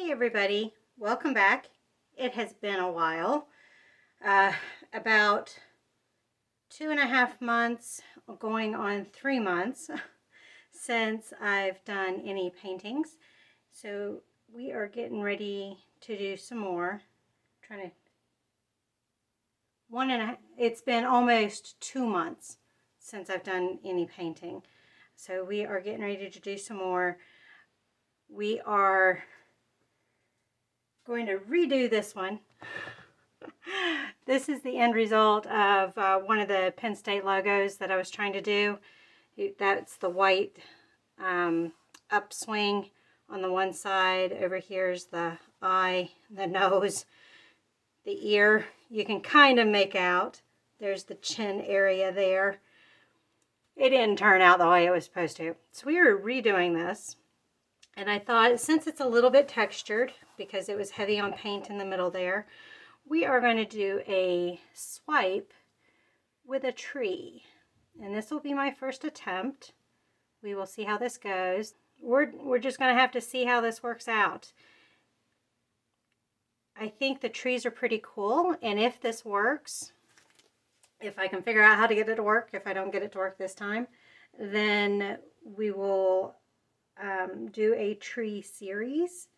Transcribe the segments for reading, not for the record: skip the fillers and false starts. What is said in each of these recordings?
Hey everybody, welcome back. It has been a while, about 2.5 months, going on 3 months since I've done any paintings. So we are getting ready to do some more. It's been almost 2 months since I've done any painting. So we are getting ready to do some more. We are going to redo this one. This is the end result of one of the Penn State logos that I was trying to do. That's the white upswing on the one side. Over here's the eye, the nose, the ear. You can kind of make out. There's the chin area there. It didn't turn out the way it was supposed to. So we are redoing this. And I thought, since it's a little bit textured, because it was heavy on paint in the middle there, we are going to do a swipe with a tree. And this will be my first attempt. We will see how this goes. We're just going to have to see how this works out. I think the trees are pretty cool, and if this works, if I can figure out how to get it to work, if I don't get it to work this time, then we will do a tree series.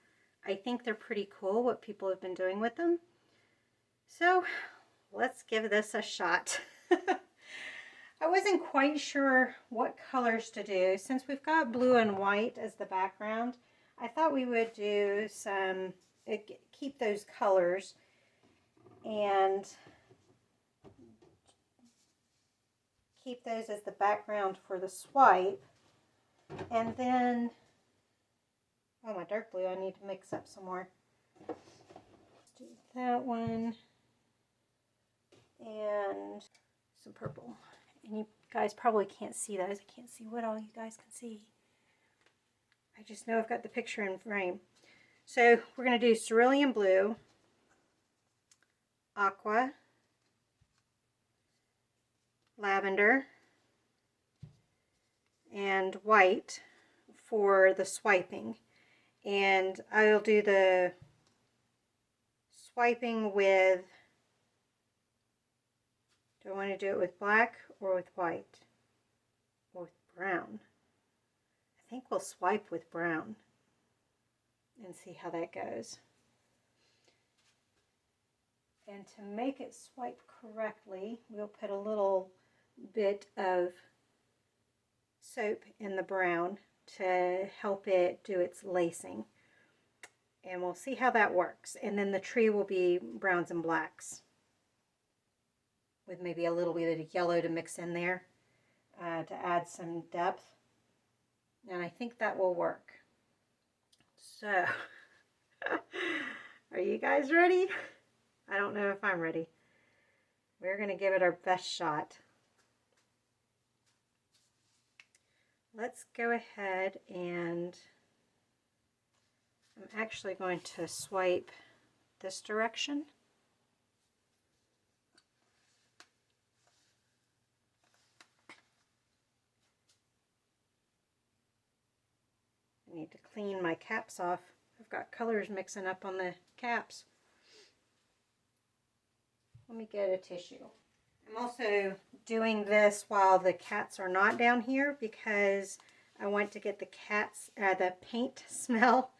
I think they're pretty cool, what people have been doing with them. So let's give this a shot. I wasn't quite sure what colors to do. Since we've got blue and white as the background, I thought we would do some, keep those colors and keep those as the background for the swipe. And then, oh, my dark blue, I need to mix up some more. Let's do that one. And some purple. And you guys probably can't see those. I can't see what all you guys can see. I just know I've got the picture in frame. So we're going to do cerulean blue, aqua, lavender, and white for the swiping. And I'll do the swiping with, do I want to do it with black or with white or with brown? I think we'll swipe with brown and see how that goes. And to make it swipe correctly, we'll put a little bit of soap in the brown to help it do its lacing. And we'll see how that works. And then the tree will be browns and blacks with maybe a little bit of yellow to mix in there to add some depth. And I think that will work. So, are you guys ready? I don't know if I'm ready. We're going to give it our best shot. Let's go ahead and I'm actually going to swipe this direction. I need to clean my caps off. I've got colors mixing up on the caps. Let me get a tissue. I'm also doing this while the cats are not down here because I want to get the paint smell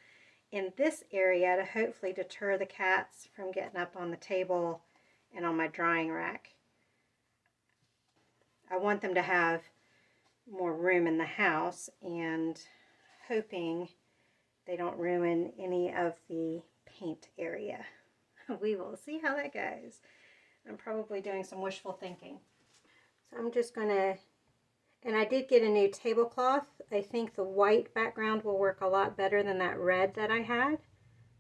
in this area to hopefully deter the cats from getting up on the table and on my drying rack. I want them to have more room in the house, and hoping they don't ruin any of the paint area. We will see how that goes. I'm probably doing some wishful thinking. So I'm just going to, and I did get a new tablecloth. I think the white background will work a lot better than that red that I had,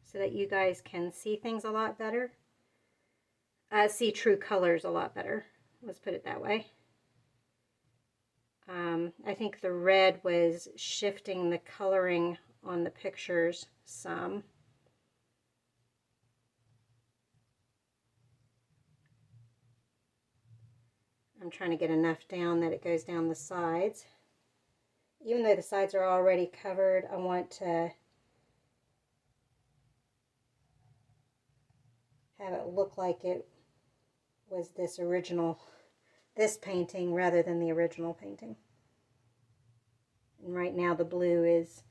so that you guys can see things a lot better. See true colors a lot better. Let's put it that way. I think the red was shifting the coloring on the pictures some. I'm trying to get enough down that it goes down the sides. Even though the sides are already covered, I want to have it look like it was this painting rather than the original painting. And right now the blue is,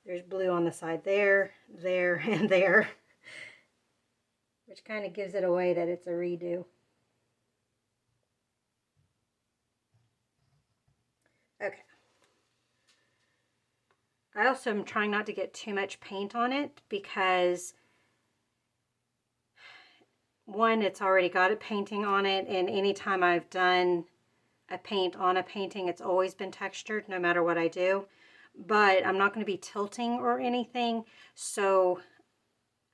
there's blue on the side there, there, and there, which kind of gives it away that it's a redo. Okay. I also am trying not to get too much paint on it because one, it's already got a painting on it, and anytime I've done a paint on a painting, it's always been textured no matter what I do. But I'm not going to be tilting or anything, so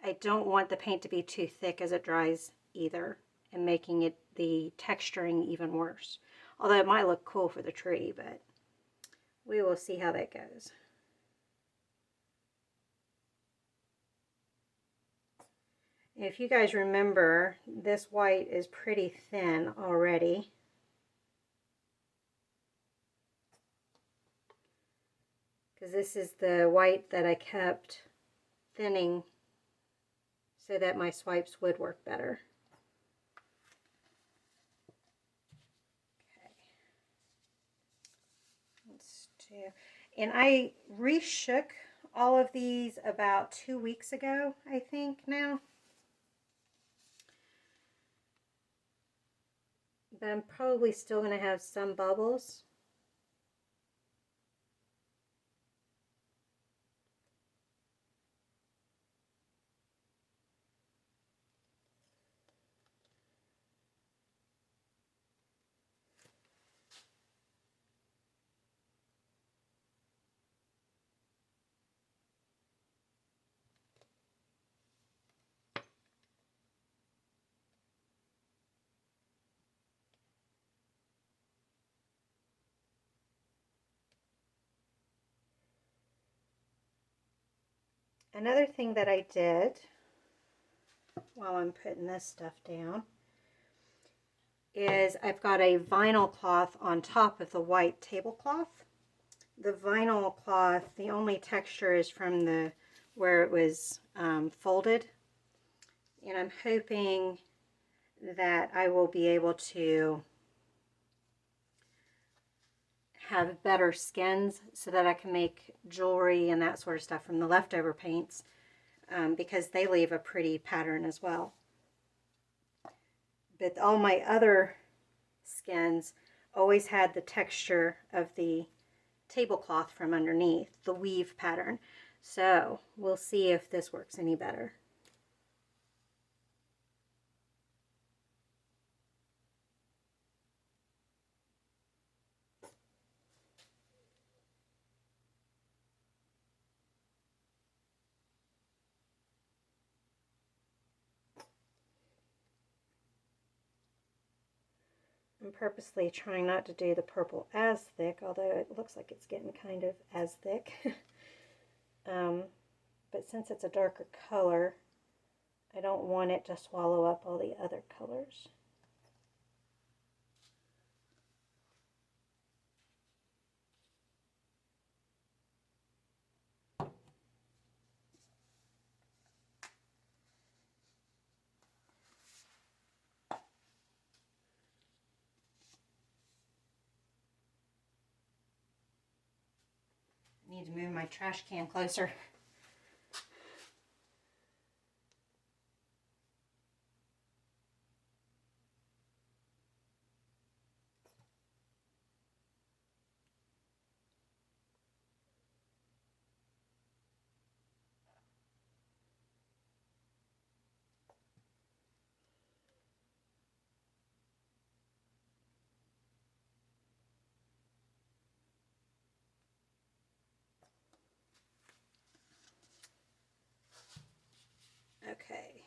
I don't want the paint to be too thick as it dries either, and making it the texturing even worse. Although it might look cool for the tree, but we will see how that goes. If you guys remember, this white is pretty thin already. Because this is the white that I kept thinning so that my swipes would work better. Okay. Let's do, and I reshook all of these about 2 weeks ago, I think now. But I'm probably still going to have some bubbles. Another thing that I did while I'm putting this stuff down is I've got a vinyl cloth on top of the white tablecloth. The vinyl cloth, the only texture is from the where it was folded, and I'm hoping that I will be able to have better skins so that I can make jewelry and that sort of stuff from the leftover paints, because they leave a pretty pattern as well. But all my other skins always had the texture of the tablecloth from underneath, the weave pattern. So we'll see if this works any better. I'm purposely trying not to do the purple as thick, although it looks like it's getting kind of as thick. But since it's a darker color, I don't want it to swallow up all the other colors. I need to move my trash can closer. Okay.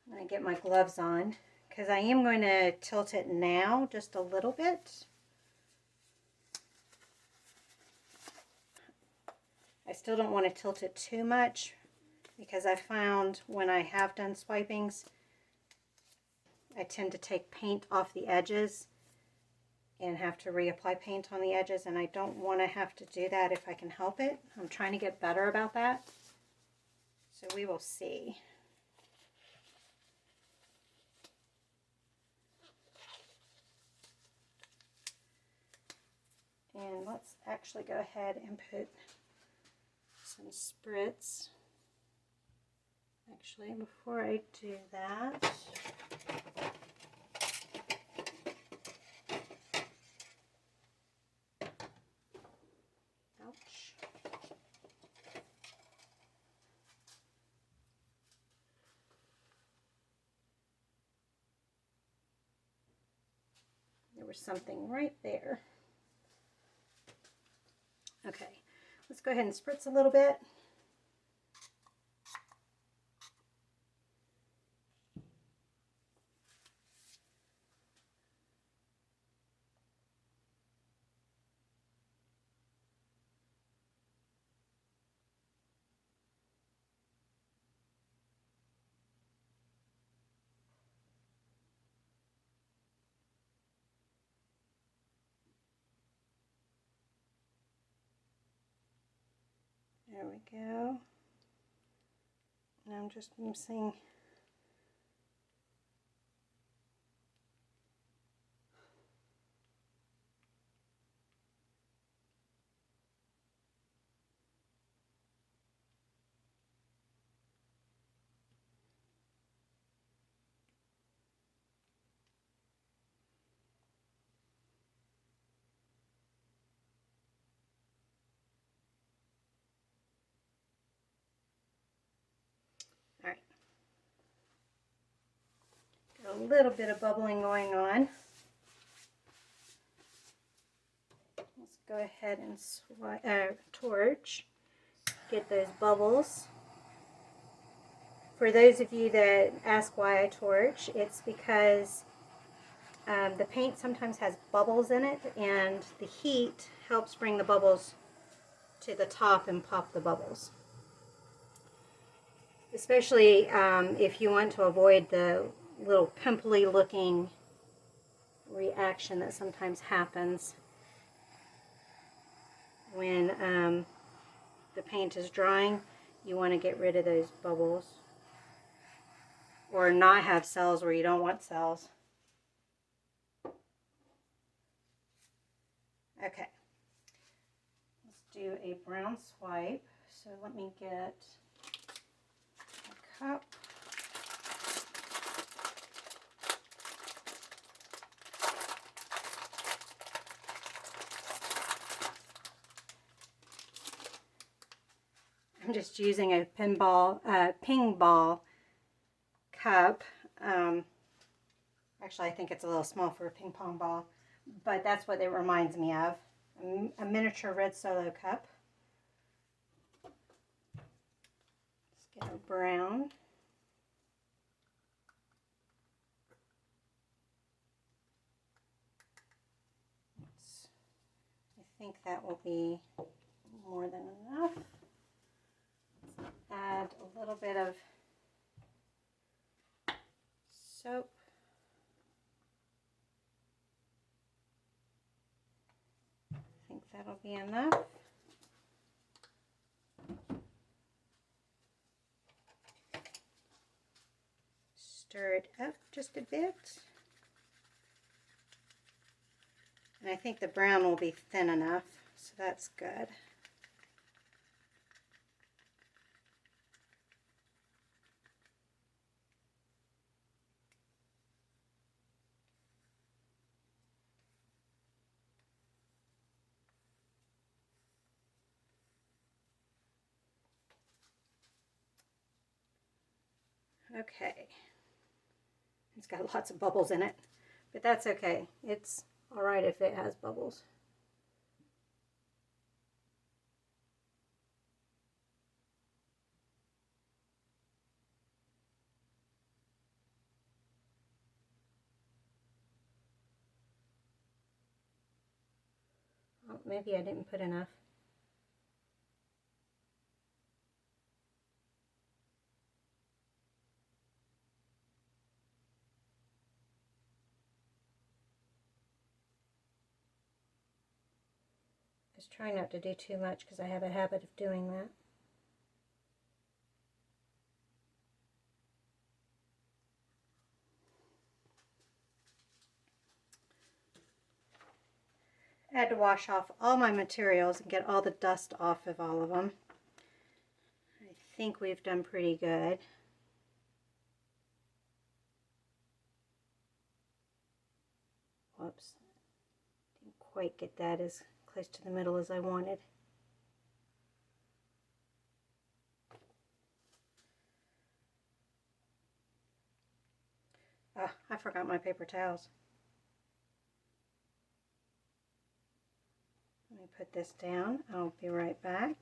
I'm going to get my gloves on because I am going to tilt it now just a little bit. I still don't want to tilt it too much because I found when I have done swipings, I tend to take paint off the edges and have to reapply paint on the edges, and I don't want to have to do that if I can help it. I'm trying to get better about that. So we will see. And let's actually go ahead and put some spritz. Actually, before I do that, ouch. There was something right there. Okay, let's go ahead and spritz a little bit. There we go. And I'm just mixing. All right. Got a little bit of bubbling going on. Let's go ahead and torch, get those bubbles. For those of you that ask why I torch, it's because the paint sometimes has bubbles in it, and the heat helps bring the bubbles to the top and pop the bubbles. Especially if you want to avoid the little pimply looking reaction that sometimes happens when the paint is drying. You want to get rid of those bubbles, or not have cells where you don't want cells. Okay, let's do a brown swipe. So let me get a cup. I'm just using a ping ball cup. Actually, I think it's a little small for a ping pong ball, but that's what it reminds me of. A miniature red Solo cup. Let's get a brown. I think that will be more than enough. Let's add a little bit of soap. I think that'll be enough. Stir it up just a bit. And I think the brown will be thin enough, so that's good. Okay, it's got lots of bubbles in it, but that's okay. It's all right if it has bubbles. Oh, maybe I didn't put enough. Just try not to do too much because I have a habit of doing that. I had to wash off all my materials and get all the dust off of all of them. I think we've done pretty good. Whoops. Didn't quite get that as close to the middle as I wanted. Oh, I forgot my paper towels. Let me put this down. I'll be right back.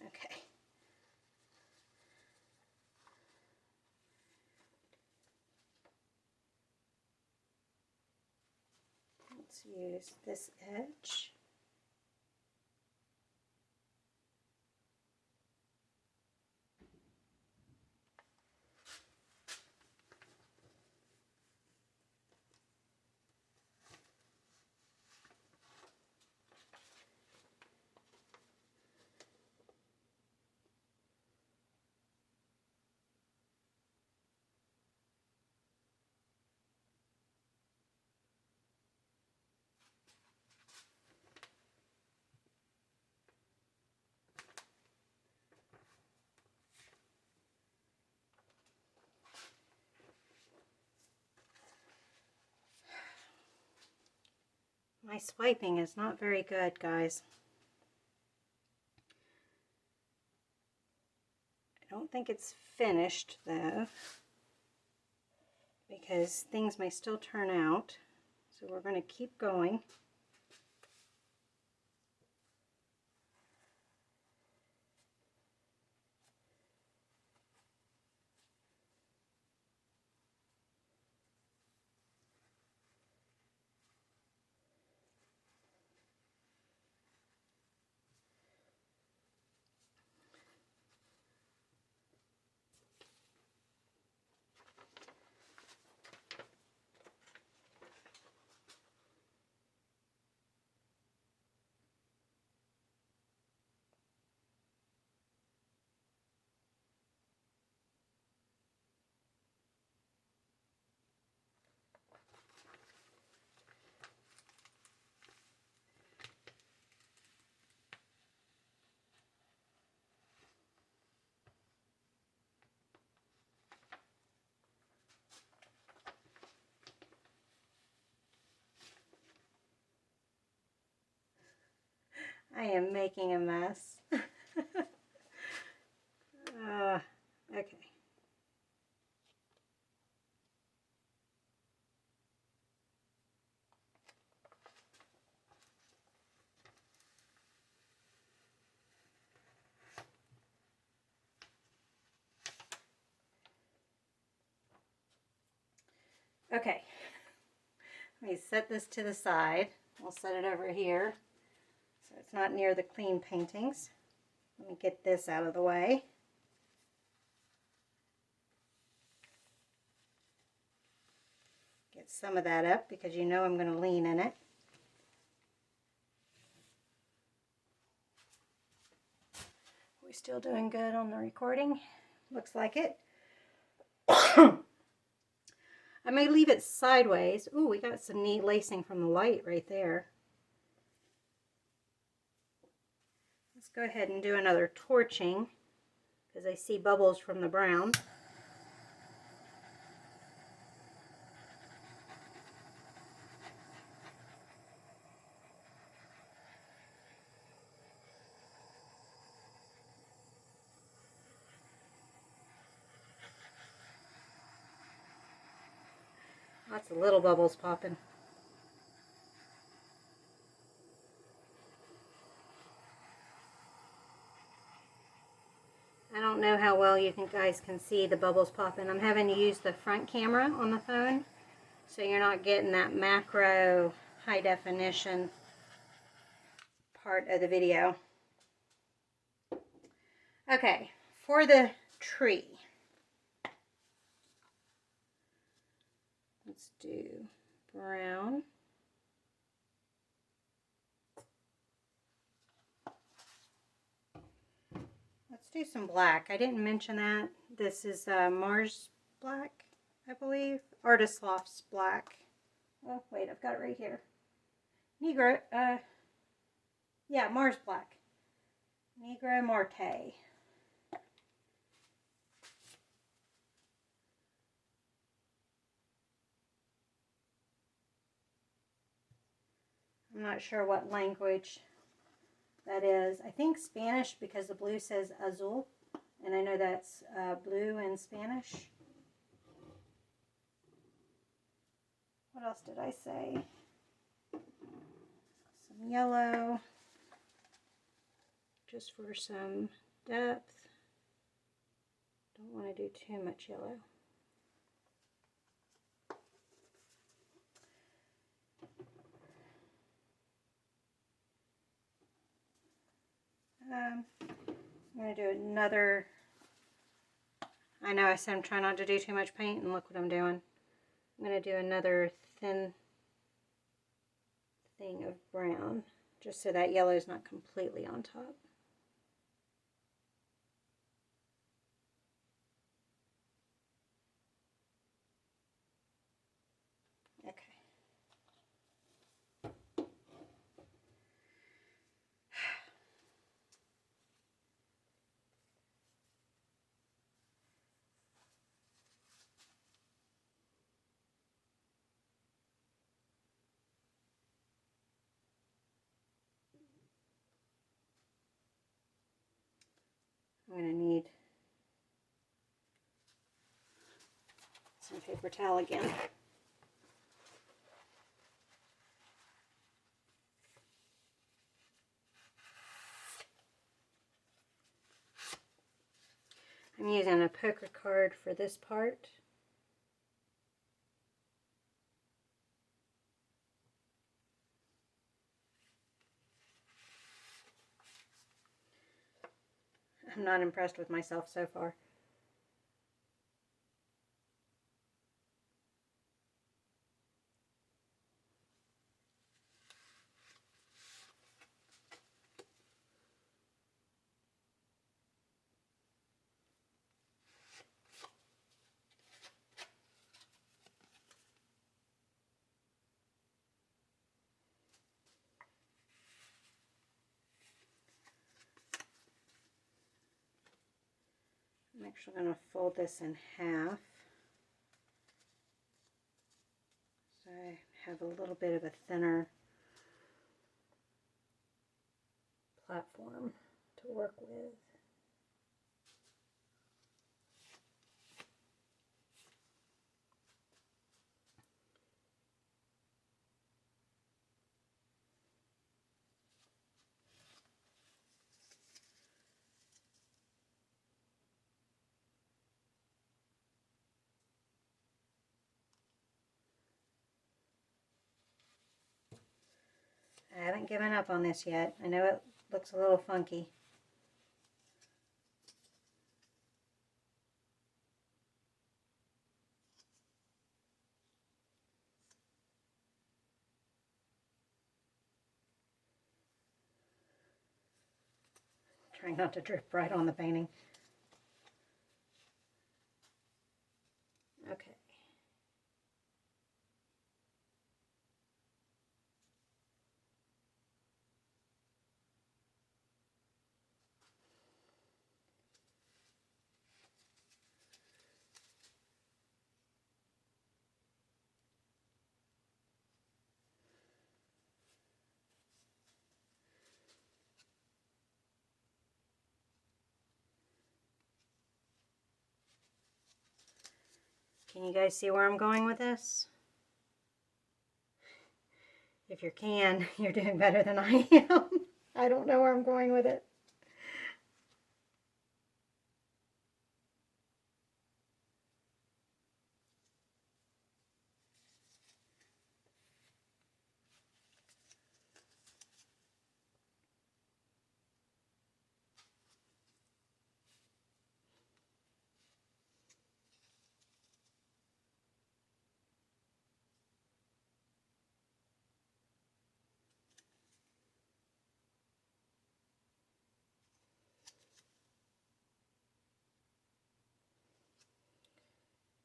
Okay. Let's use this edge. My swiping is not very good, guys. I don't think it's finished though, because things may still turn out. So we're going to keep going. I am making a mess. Okay. Okay. Let me set this to the side. We'll set it over here so it's not near the clean paintings. Let me get this out of the way. Get some of that up because you know I'm going to lean in it. We're still doing good on the recording. Looks like it. I may leave it sideways. Ooh, we got some neat lacing from the light right there. Let's go ahead and do another torching because I see bubbles from the brown. Lots of little bubbles popping. I don't know how well you guys can see the bubbles popping. I'm having to use the front camera on the phone, so you're not getting that macro high definition part of the video. Okay, for the tree, let's do brown. Let's do some black. I didn't mention that. This is Mars black, I believe. Artist Loft's black. Oh, wait, I've got it right here. Negro, yeah, Mars black. Negro Marte. I'm not sure what language that is. I think Spanish, because the blue says azul, and I know that's blue in Spanish. What else did I say? Some yellow, just for some depth. Don't want to do too much yellow. I'm going to do another, I know I said I'm trying not to do too much paint, and look what I'm doing. I'm going to do another thin thing of brown, just so that yellow is not completely on top. Okay. I'm going to need some paper towel again. I'm using a poker card for this part. I'm not impressed with myself so far. I'm actually going to fold this in half, so I have a little bit of a thinner platform to work with. I haven't given up on this yet. I know it looks a little funky. Trying not to drip right on the painting. Okay. Can you guys see where I'm going with this? If you can, you're doing better than I am. I don't know where I'm going with it.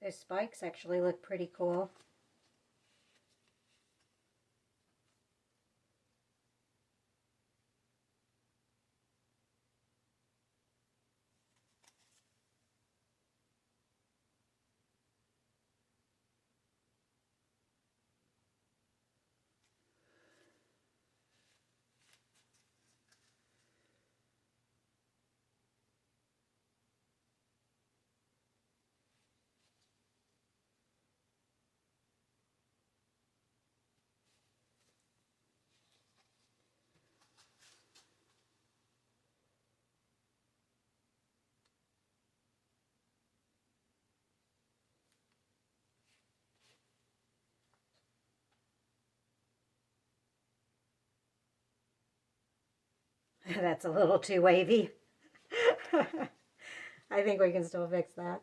Those spikes actually look pretty cool. That's a little too wavy. I think we can still fix that.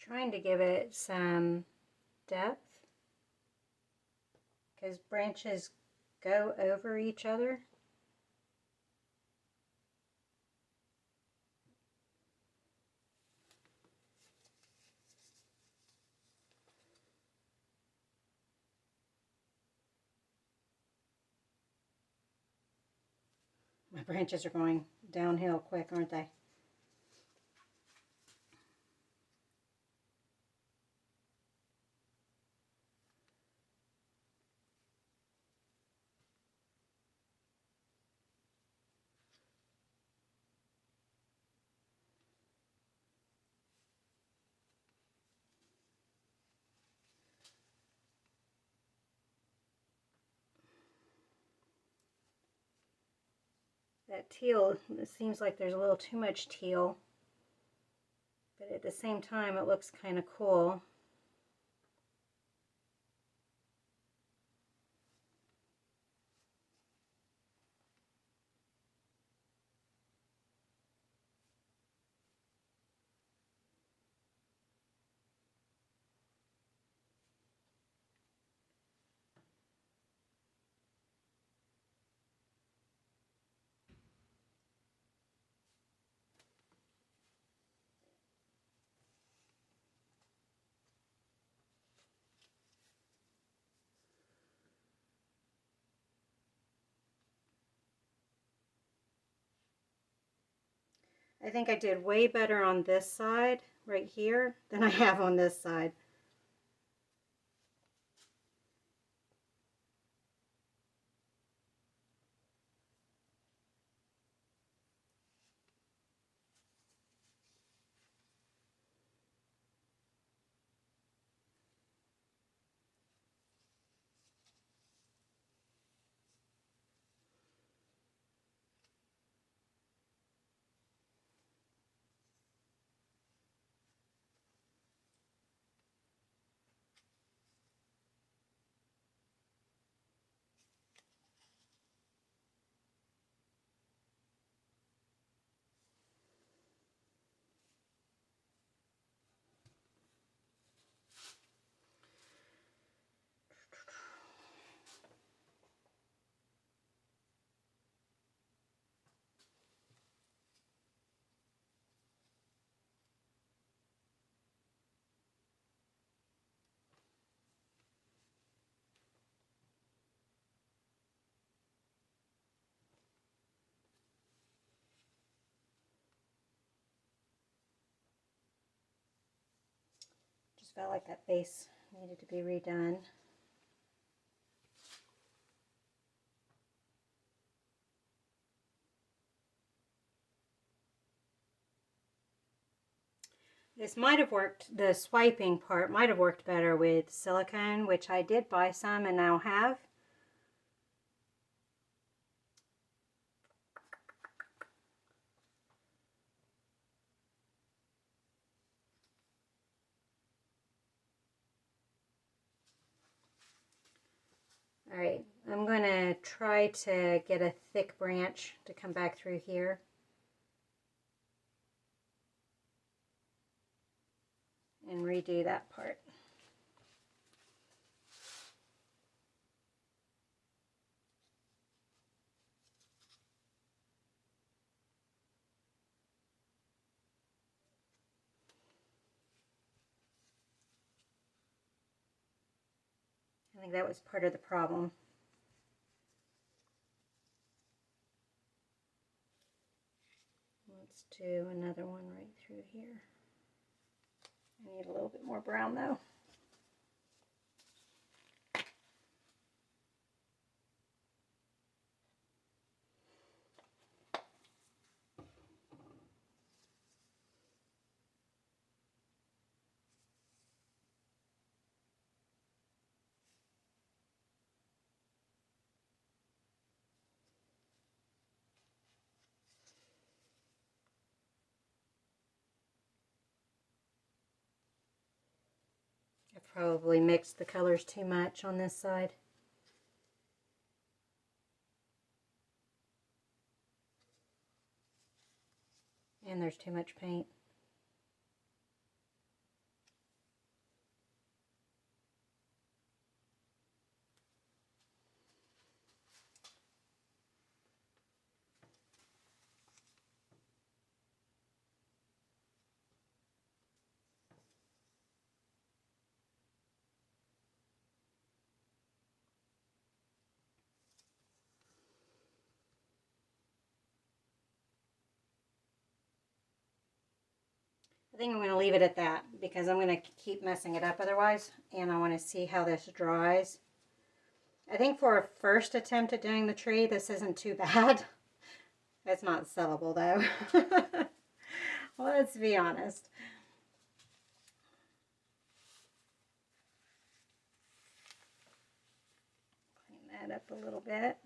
Trying to give it some depth because branches go over each other. My branches are going downhill quick, aren't they? That teal, it seems like there's a little too much teal, but at the same time it looks kind of cool. I think I did way better on this side right here than I have on this side. Just felt like that base needed to be redone. This might have worked, the swiping part might have worked better with silicone, which I did buy some and now have. Alright, I'm going to try to get a thick branch to come back through here. And redo that part. I think that was part of the problem. Let's do another one right through here. I need a little bit more brown though. I've probably mixed the colors too much on this side. And there's too much paint. I think I'm going to leave it at that because I'm going to keep messing it up otherwise, and I want to see how this dries. I think for a first attempt at doing the tree, this isn't too bad. It's not sellable though. Let's be honest. Clean that up a little bit.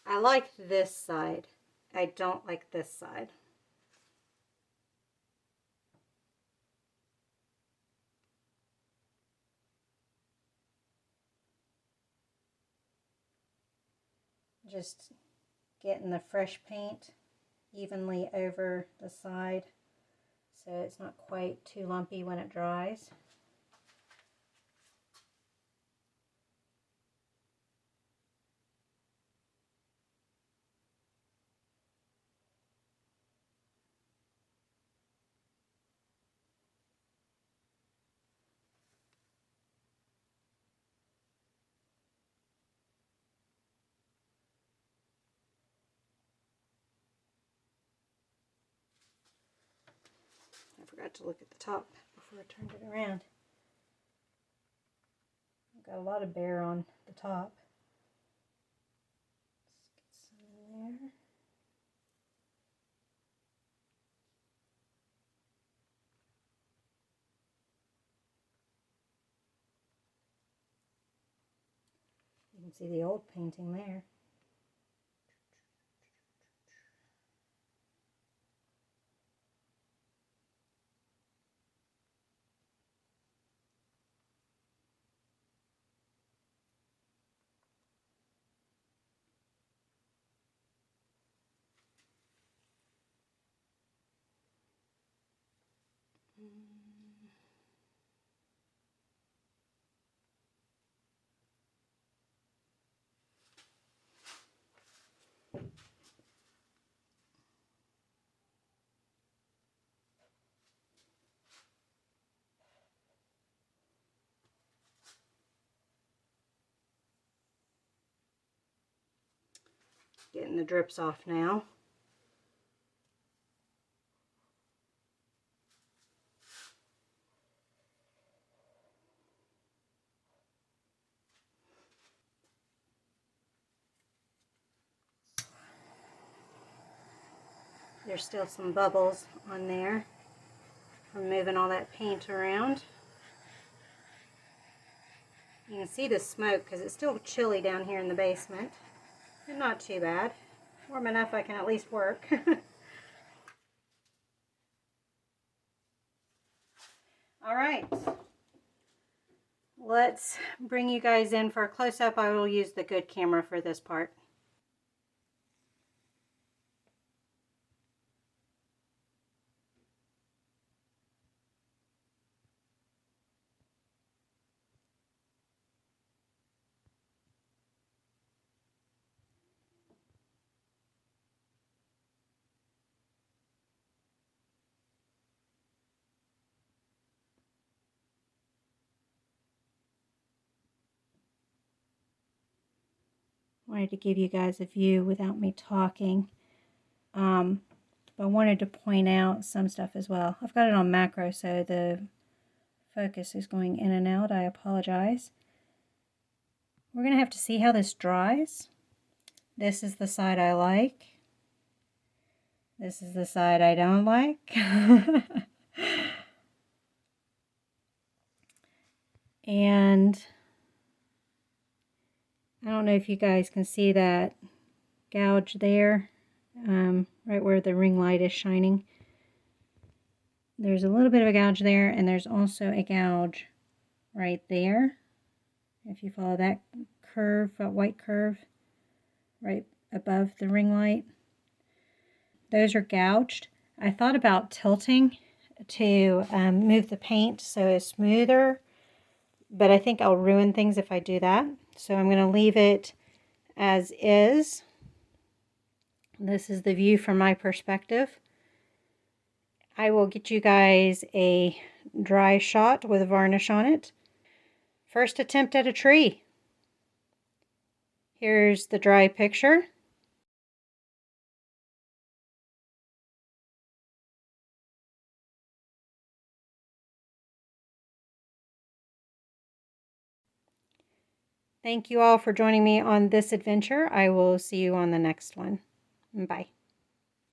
I like this side. I don't like this side. Just getting the fresh paint evenly over the side so it's not quite too lumpy when it dries. I forgot to look at the top before I turned it around. I've got a lot of bare on the top. Let's get some in there. You can see the old painting there. Getting the drips off now. There's still some bubbles on there from moving all that paint around. You can see the smoke because it's still chilly down here in the basement. And not too bad. Warm enough I can at least work. Alright. Let's bring you guys in for a close-up. I will use the good camera for this part. Wanted to give you guys a view without me talking. But I wanted to point out some stuff as well. I've got it on macro, so the focus is going in and out. I apologize. We're going to have to see how this dries. This is the side I like. This is the side I don't like. And I don't know if you guys can see that gouge there, right where the ring light is shining. There's a little bit of a gouge there, and there's also a gouge right there. If you follow that curve, that white curve, right above the ring light. Those are gouged. I thought about tilting to move the paint so it's smoother, but I think I'll ruin things if I do that. So I'm going to leave it as is. This is the view from my perspective. I will get you guys a dry shot with varnish on it. First attempt at a tree. Here's the dry picture. Thank you all for joining me on this adventure. I will see you on the next one. Bye.